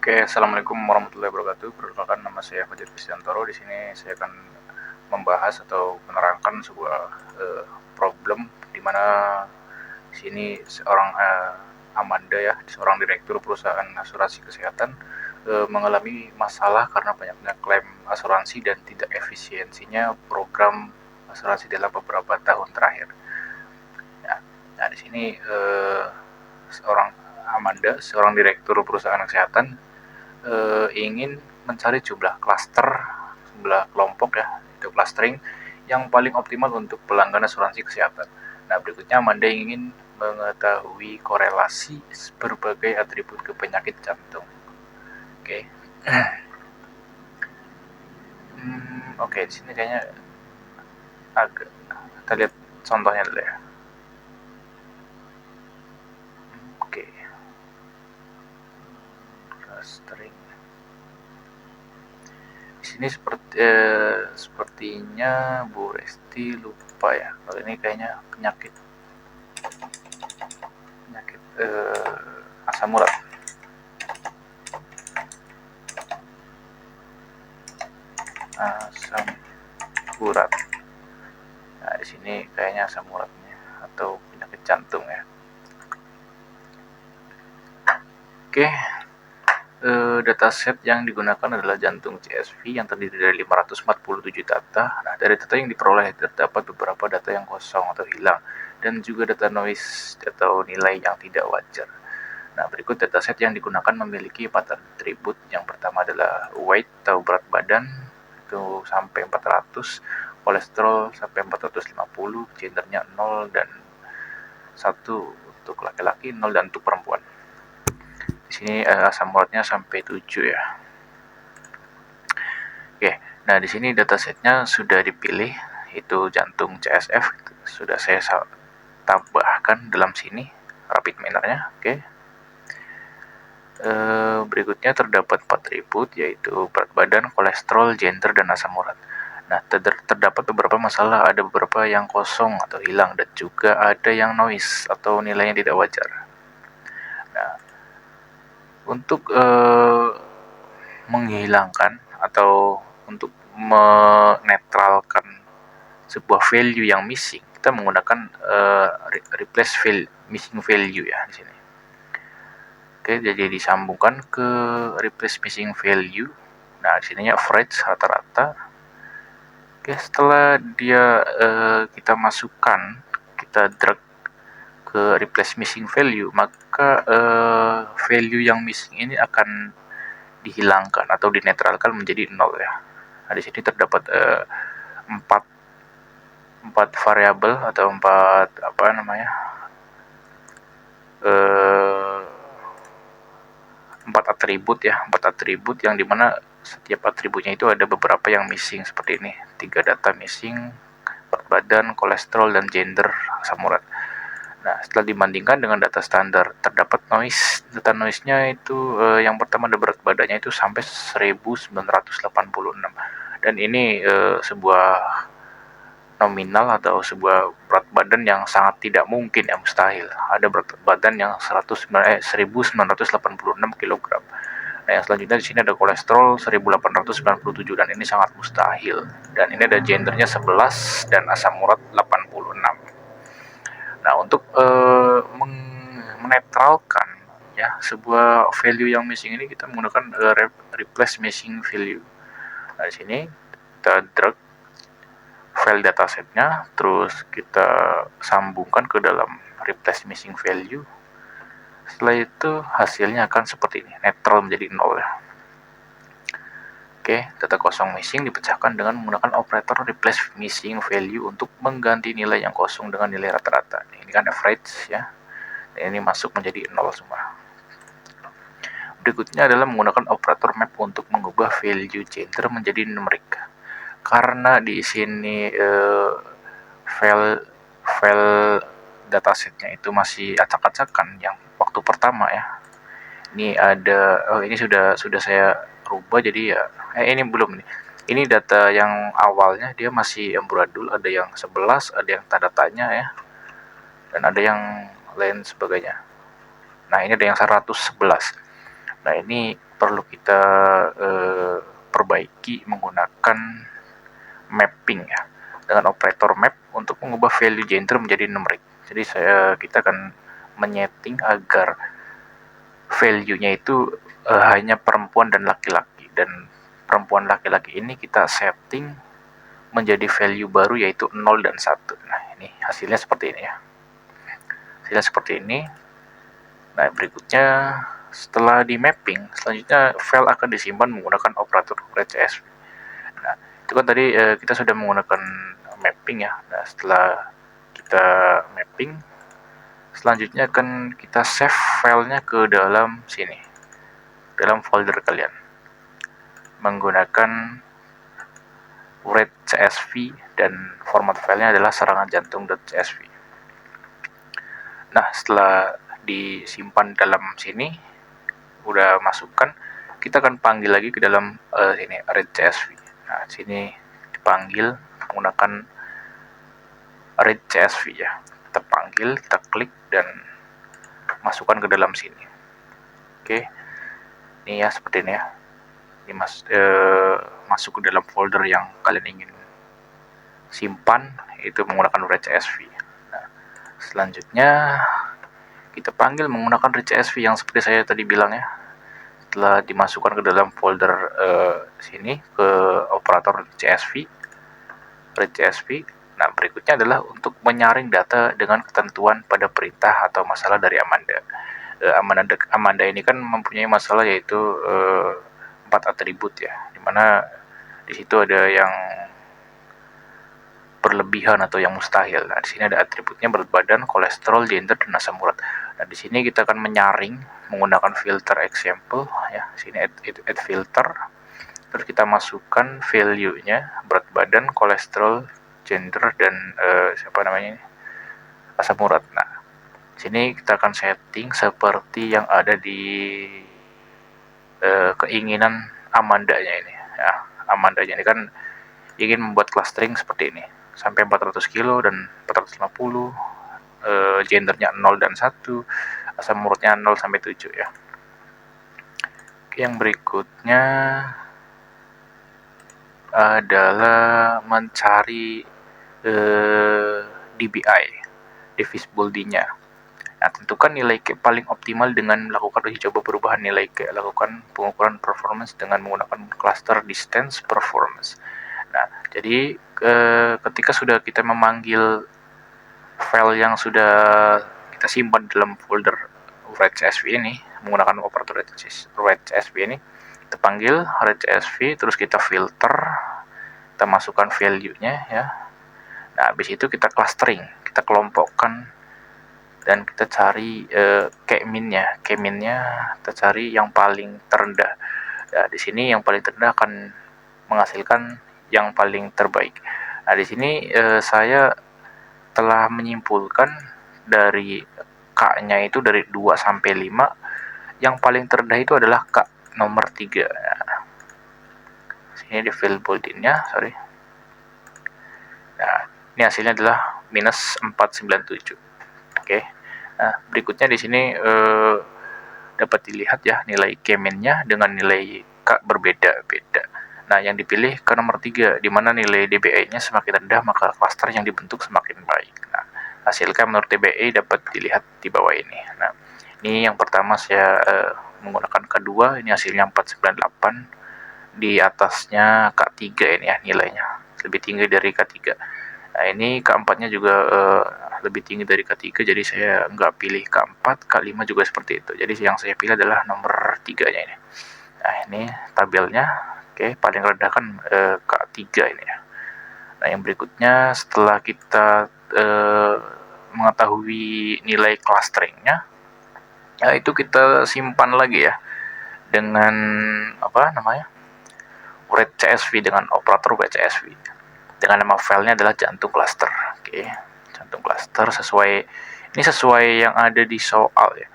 Oke, assalamualaikum warahmatullahi wabarakatuh. Perkenalkan, nama saya Fajar Kristiantoro. Di sini saya akan membahas atau menerangkan sebuah problem di mana di sini seorang Amanda ya, seorang direktur perusahaan asuransi kesehatan mengalami masalah karena banyaknya klaim asuransi dan tidak efisiensinya program asuransi dalam beberapa tahun terakhir. Ya, nah di sini seorang Amanda, seorang direktur perusahaan kesehatan ingin mencari jumlah klaster, jumlah kelompok ya, itu clustering yang paling optimal untuk pelanggan asuransi kesehatan. Nah, berikutnya Amanda ingin mengetahui korelasi berbagai atribut ke penyakit jantung. Oke. Oke, di sini kayaknya agak kita lihat contohnya dulu ya. Oke. Clustering. Di sini sepertinya Bu Resti lupa ya. Kalau ini kayaknya penyakit asam urat. Asam urat. Nah, di sini kayaknya asam uratnya atau penyakit jantung ya. Oke. Dataset yang digunakan adalah jantung CSV yang terdiri dari 547 data. Nah, dari data yang diperoleh terdapat beberapa data yang kosong atau hilang dan juga data noise atau nilai yang tidak wajar. Nah, berikut dataset yang digunakan memiliki 4 atribut. Yang pertama adalah weight atau berat badan itu sampai 400, kolesterol sampai 450, gendernya 0 dan 1 untuk laki-laki, 0 dan untuk perempuan. Di sini asam uratnya sampai 7 ya. Oke, nah di sini datasetnya sudah dipilih, itu jantung CSF sudah saya tambahkan dalam sini rapid manner-nya. Oke. Berikutnya terdapat 4 atribut yaitu berat badan, kolesterol, gender, dan asam urat. Nah, terdapat beberapa masalah, ada beberapa yang kosong atau hilang dan juga ada yang noise atau nilainya tidak wajar. Nah, untuk menghilangkan atau untuk menetralkan sebuah value yang missing, kita menggunakan replace missing value ya di sini. Oke, jadi disambungkan ke replace missing value. Nah, di sininya average rata-rata. Oke, setelah dia kita masukkan, kita drag ke replace missing value, maka value yang missing ini akan dihilangkan atau dinetralkan menjadi 0 ya. Nah, di sini terdapat 4 variabel atau 4 4 atribut ya, 4 atribut yang dimana setiap atributnya itu ada beberapa yang missing seperti ini, 3 data missing, berat badan, kolesterol, dan gender, asam urat. Nah, setelah dibandingkan dengan data standar, terdapat noise. Data noise-nya itu yang pertama ada berat badannya itu sampai 1986. Dan ini sebuah nominal atau sebuah berat badan yang sangat tidak mungkin ya, mustahil. Ada berat badan yang 1986 kg. Nah, yang selanjutnya di sini ada kolesterol 1897 dan ini sangat mustahil. Dan ini ada gendernya 11 dan asam urat 86. Nah, untuk menetralkan ya sebuah value yang missing ini kita menggunakan replace missing value. Nah, di sini kita drag file datasetnya, terus kita sambungkan ke dalam replace missing value. Setelah itu hasilnya akan seperti ini, netral menjadi 0 ya. Oke, data kosong missing dipecahkan dengan menggunakan operator replace missing value untuk mengganti nilai yang kosong dengan nilai rata-rata. Ini kan average ya. Dan ini masuk menjadi 0 semua. Berikutnya adalah menggunakan operator map untuk mengubah value gender menjadi numerik. Karena di sini file datasetnya itu masih acak-acakan yang waktu pertama ya. Ini ada ini sudah saya rubah jadi ya ini belum nih. Ini data yang awalnya dia masih amburadul, ada yang 11, ada yang tanda tanya ya. Dan ada yang lain sebagainya. Nah, ini ada yang 111. Nah, ini perlu kita perbaiki menggunakan mapping ya, dengan operator map untuk mengubah value gender menjadi numerik. Jadi kita akan menyeting agar value-nya itu hanya perempuan dan laki-laki, dan perempuan laki-laki ini kita setting menjadi value baru yaitu 0 dan 1. Nah, ini hasilnya seperti ini ya. Hasilnya seperti ini. Nah, berikutnya setelah di mapping, selanjutnya file akan disimpan menggunakan operator read.csv. Nah, itu kan tadi kita sudah menggunakan mapping ya. Nah, setelah kita mapping, selanjutnya akan kita save filenya ke dalam sini, dalam folder kalian, menggunakan read.csv dan format filenya adalah serangan jantung.csv. Nah, setelah disimpan dalam sini, udah masukkan, kita akan panggil lagi ke dalam sini read.csv. Nah, sini dipanggil menggunakan read.csv ya. Kita panggil, kita klik dan masukkan ke dalam sini. Oke, ini ya seperti ini ya. Ini masuk ke dalam folder yang kalian ingin simpan, itu menggunakan read.csv. Nah, selanjutnya kita panggil menggunakan read.csv yang seperti saya tadi bilang ya. Setelah dimasukkan ke dalam folder sini ke operator read.csv. Nah, berikutnya adalah untuk menyaring data dengan ketentuan pada perintah atau masalah dari Amanda. Amanda ini kan mempunyai masalah yaitu 4 atribut ya, dimana di situ ada yang berlebihan atau yang mustahil. Nah, di sini ada atributnya berat badan, kolesterol, gender, dan asam urat. Nah, di sini kita akan menyaring menggunakan filter example ya. Sini add filter. Terus kita masukkan value-nya, berat badan, kolesterol, gender, dan asam urat. Nah, sini kita akan setting seperti yang ada di keinginan Amandanya ini. Ya, Amandanya ini kan ingin membuat clustering seperti ini, sampai 400 kilo dan 450, gendernya 0 dan 1, asam uratnya 0 sampai 7 ya. Oke, yang berikutnya adalah mencari DBI, divisible D-nya. Nah, tentukan nilai K paling optimal dengan melakukan uji coba perubahan nilai K. Lakukan pengukuran performance dengan menggunakan cluster distance performance. Nah, jadi ketika sudah kita memanggil file yang sudah kita simpan dalam folder read.csv ini menggunakan operator read.csv ini, kita panggil read.csv, terus kita filter, kita masukkan value-nya ya. Nah, habis itu kita clustering, kita kelompokkan dan kita cari K-min-nya. K-min-nya kita cari yang paling terendah. Nah, di sini yang paling terendah akan menghasilkan yang paling terbaik. Nah, di sini saya telah menyimpulkan dari K-nya itu dari 2 sampai 5, yang paling terendah itu adalah K nomor 3. Nah, sini di fill bolding-nya, sorry. Nah, ini hasilnya adalah minus 497. Oke. Nah, berikutnya di sini dapat dilihat ya nilai K-min-nya dengan nilai K berbeda-beda. Nah, yang dipilih ke nomor 3, di mana nilai DBI-nya semakin rendah, maka klaster yang dibentuk semakin baik. Nah, hasil K menurut DBI dapat dilihat di bawah ini. Nah, ini yang pertama saya menggunakan kedua, ini hasilnya 498. Di atasnya K3 ini ya nilainya, lebih tinggi dari K3. Nah, ini K4-nya juga lebih tinggi dari K3, jadi saya nggak pilih K4, K5 juga seperti itu. Jadi yang saya pilih adalah nomor 3-nya ini. Nah, ini tabelnya. Oke, paling rendah kan K3 ini ya. Nah, yang berikutnya setelah kita mengetahui nilai clusteringnya, ya itu kita simpan lagi ya dengan read.csv, dengan operator read.csv. Dengan nama filenya adalah jantung cluster. Oke, jantung cluster sesuai yang ada di soal ya.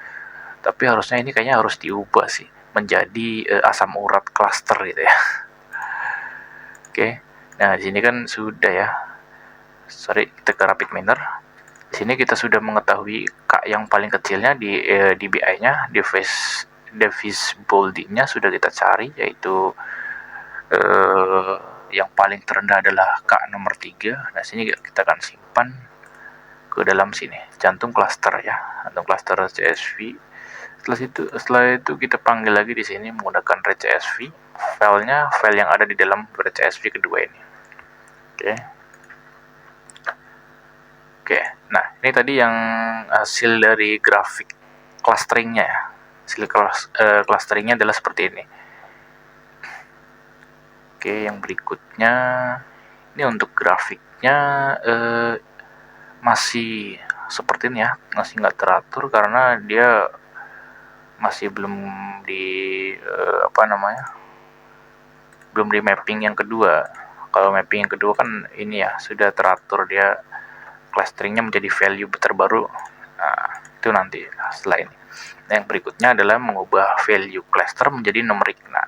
Tapi harusnya ini kayaknya harus diubah sih menjadi asam urat cluster gitu ya. Oke. Nah, di sini kan sudah ya. Sorry, kita ke rapid miner. Di sini kita sudah mengetahui K yang paling kecilnya di DBI-nya, device divisibility-nya sudah kita cari, yaitu yang paling terendah adalah K nomor 3. Nah, sini kita akan simpan ke dalam sini, jantung cluster ya, jantung cluster CSV. Setelah itu kita panggil lagi di sini menggunakan read.csv, file yang ada di dalam read.csv kedua ini. Oke. Nah, ini tadi yang hasil dari grafik clusteringnya ya. Hasil clusteringnya adalah seperti ini. Oke, yang berikutnya ini untuk grafiknya masih seperti ini ya, masih nggak teratur karena dia masih belum di belum di mapping yang kedua. Kalau mapping yang kedua kan ini ya sudah teratur, dia clusteringnya menjadi value terbaru. Nah, itu nanti setelah ini. Nah, yang berikutnya adalah mengubah value cluster menjadi numerik. Nah,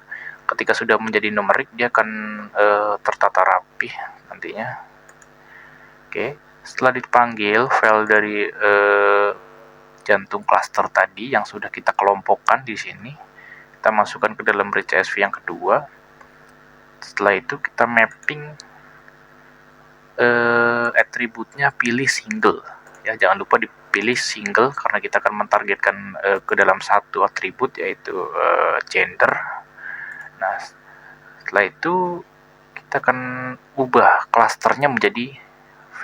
ketika sudah menjadi numerik dia akan tertata rapi nantinya. Oke, setelah dipanggil file dari jantung cluster tadi yang sudah kita kelompokkan di sini, kita masukkan ke dalam read.csv yang kedua. Setelah itu kita mapping atributnya, pilih single ya, jangan lupa dipilih single karena kita akan mentargetkan ke dalam satu atribut, yaitu gender. Nah, setelah itu kita akan ubah klasternya menjadi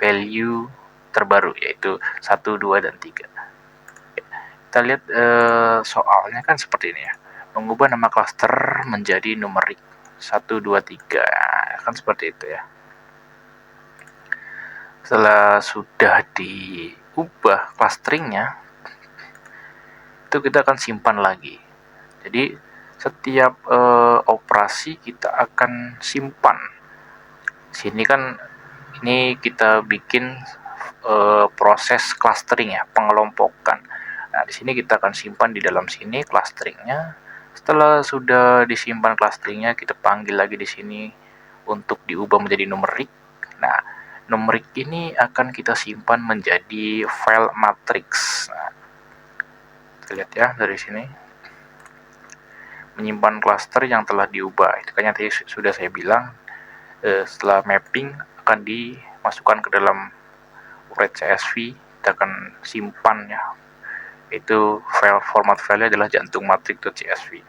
value terbaru, yaitu 1, 2, dan 3. Kita lihat soalnya kan seperti ini ya, mengubah nama klaster menjadi numerik 1, 2, 3, kan seperti itu ya. Setelah sudah diubah clusteringnya, itu kita akan simpan lagi. Jadi setiap operasi kita akan simpan. Sini kan ini kita bikin proses clustering ya, pengelompokan. Nah, di sini kita akan simpan di dalam sini clusteringnya. Setelah sudah disimpan clusteringnya, kita panggil lagi di sini untuk diubah menjadi numerik. Nah, numerik ini akan kita simpan menjadi file matrix. Nah, kita lihat ya dari sini, menyimpan cluster yang telah diubah. Itu kan tadi sudah saya bilang, setelah mapping akan dimasukkan ke dalam read.csv, kita akan simpan ya. Itu format filenya adalah jantung matrix.csv.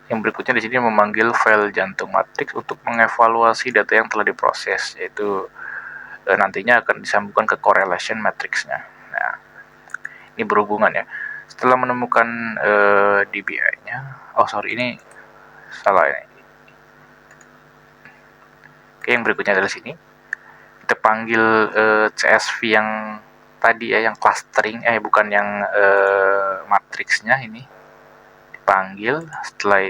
Yang berikutnya di sini memanggil file jantung matrix untuk mengevaluasi data yang telah diproses, yaitu nantinya akan disambungkan ke correlation matrix-nya. Nah, ini berhubungan ya. Setelah menemukan DBI-nya, ini salah ini. Oke, yang berikutnya adalah sini. Kita panggil CSV yang tadi ya, yang clustering, bukan yang matriksnya ini. Dipanggil, setelah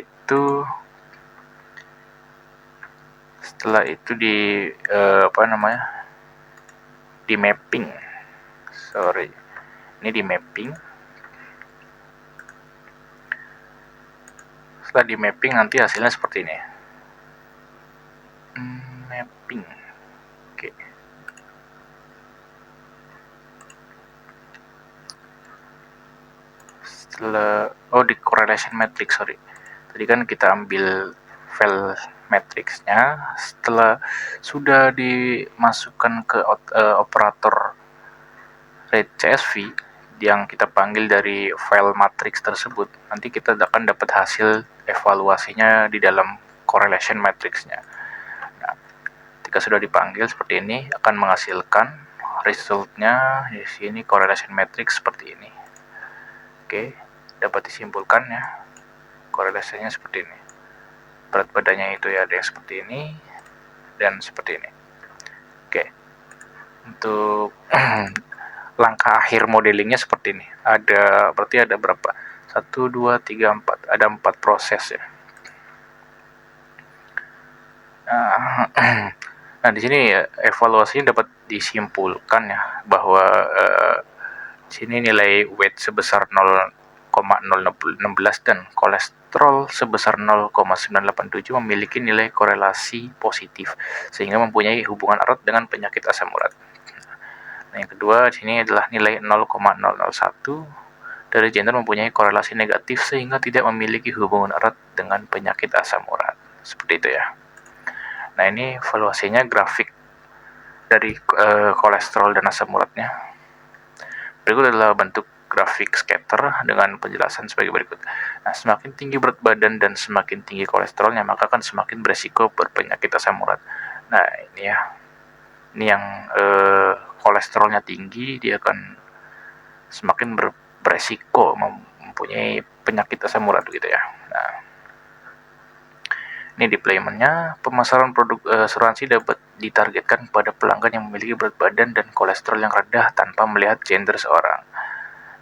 itu di mapping. Ini di mapping. Setelah di mapping nanti hasilnya seperti ini. Mapping. Oke. Setelah di correlation matrix, tadi kan kita ambil file matrixnya, setelah sudah dimasukkan ke operator read.csv yang kita panggil dari file matrix tersebut, nanti kita akan dapat hasil evaluasinya di dalam correlation matrixnya. Nah, ketika sudah dipanggil seperti ini, akan menghasilkan resultnya di sini, correlation matrix seperti ini. Oke, dapat disimpulkan ya, korelasinya seperti ini. Berat badannya itu ya ada yang seperti ini dan seperti ini. Oke, untuk langkah akhir modelingnya seperti ini. Berarti ada berapa? 1, 2, 3, 4. Ada 4 proses ya. Nah, di sini ya, evaluasinya dapat disimpulkan ya bahwa sini nilai weight sebesar 0,016 dan kolesterol sebesar 0,987 memiliki nilai korelasi positif sehingga mempunyai hubungan erat dengan penyakit asam urat. Nah, yang kedua di sini adalah nilai 0,001 dari gender mempunyai korelasi negatif sehingga tidak memiliki hubungan erat dengan penyakit asam urat. Seperti itu ya. Nah, ini valuasinya grafik dari kolesterol dan asam uratnya. Berikut adalah bentuk grafik scatter dengan penjelasan sebagai berikut. Nah, semakin tinggi berat badan dan semakin tinggi kolesterolnya, maka akan semakin beresiko berpenyakit asam urat. Nah, ini ya. Ini yang kolesterolnya tinggi, dia akan semakin beresiko mempunyai penyakit asam urat gitu ya. Nah, ini deployment-nya, pemasaran produk asuransi dapat ditargetkan pada pelanggan yang memiliki berat badan dan kolesterol yang rendah tanpa melihat gender seorang.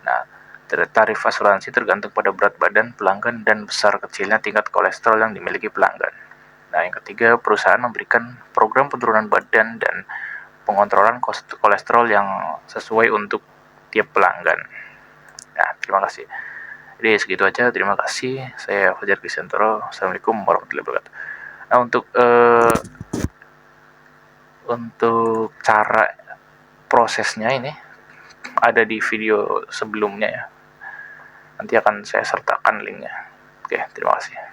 Nah, tarif asuransi tergantung pada berat badan pelanggan dan besar kecilnya tingkat kolesterol yang dimiliki pelanggan. Nah, yang ketiga, perusahaan memberikan program penurunan badan dan pengontrolan kolesterol yang sesuai untuk tiap pelanggan. Nah, terima kasih. Jadi segitu aja, terima kasih. Saya Fajar Krisantoro. Assalamualaikum warahmatullahi wabarakatuh. Nah, untuk cara prosesnya ini ada di video sebelumnya ya. Nanti akan saya sertakan linknya. Oke, terima kasih.